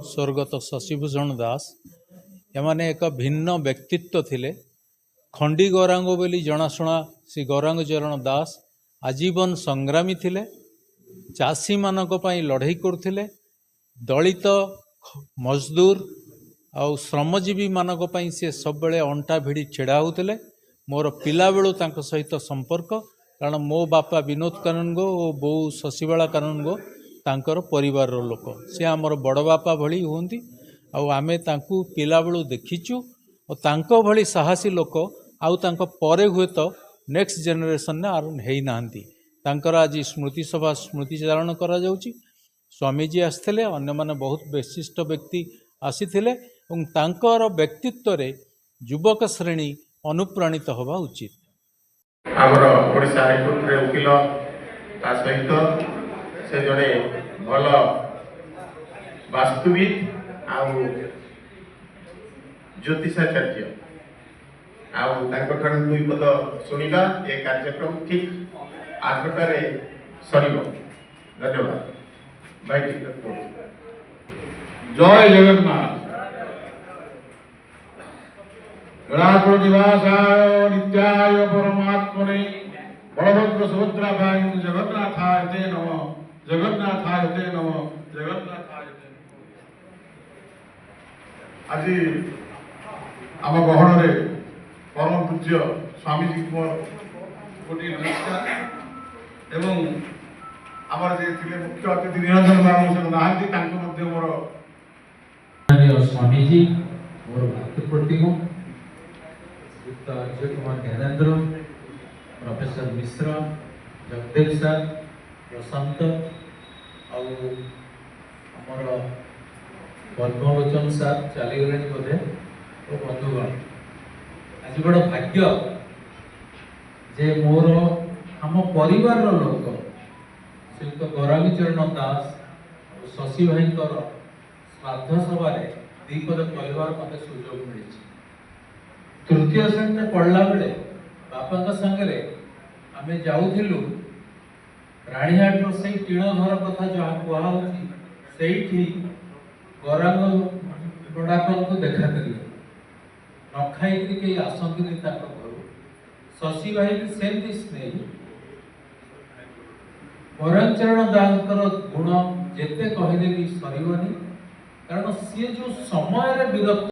स्वर्गत शशिभूषण दास एमाने एक भिन्न व्यक्तित्व थिले। खंडी गौरांग बोली जनाशुना श्री गौरांग चरण दास आजीवन संग्रामी थिले। चाषी मानक पई लड़ाई करथिले। दलित मजदूर आउ श्रमजीवी मानक पई से सब बेले अंटा भिड़ी छेड़ा होते। मोर पिला बेलू तांको सहित संपर्क, कारण मो बापा विनोद कानूनगो और बो शशिबाला कानूनगो तांकर परिवार लोक। से आमर बड़ बापा भली होंती। आमे तांकु पिला बेलू देखीचु और तांको भली साहसी लोक आउ तांको परे हुए तो नेक्स्ट जेनेरेशन ने आरन हेई नांती। तांकर आज स्मृति सभा स्मृति चारण करा जाउची। स्वामीजी आसथिले, अन्य माने बहुत विशिष्ट व्यक्ति आसीथिले और तांकर व्यक्तित्व रे युवक श्रेणी अनुप्राणित होबा उचित। आमर ओडिशा हाईकोर्ट रे वकील ता सहित से जड़े भल वास्तुविद आउ ज्योतिषाचार्य आउ दुई पद शुणा ये कार्यक्रम ठीक 8टारे सर। धन्यवाद भाई। जय जगन्नाथ। गणापुर निवासाय नित्याय परमात्मने बलभद्र सुभद्रा भाई जगन्नाथाय ते नमः। जगन्नाथाय ते नमः। जगन्नाथाय ते आज आम गहन रे परम पूज्य स्वामीजी को कोटि नमस्कार एवं आमर जे थिले मुख्य अतिथि निरंजन बाबू से नाहंती तांको मध्ये मोर स्वामीजी मोर भक्तप्रतिम अजय कुमार ज्ञानेन्द्र, प्रोफेसर मिश्र, जगदेव सर, प्रशांत आमर पद्मलोचन सर चलीगले बोधे और बंधुगण आज बड़ भाग्य जे मोर आम परिवार लोक श्रीयुक्त गौरांग चरण दास और शशि भाई श्राद्ध सभा दीपद कहबार मत सुजोग मिली। तृतीय श्रेणी पढ़ला बेले बापा संगे आमे जाऊथिलु राणीहाट से टीण घर कथा जहाँ कहुची से गौरांग बड़ापा को देखा करी न खाई कहीं आसती घर। शशि भाई भी सेमती स्नेही। गौरांग चरण दास गुण जेते कहले भी सरबनी, कारण सी जो समय विरक्त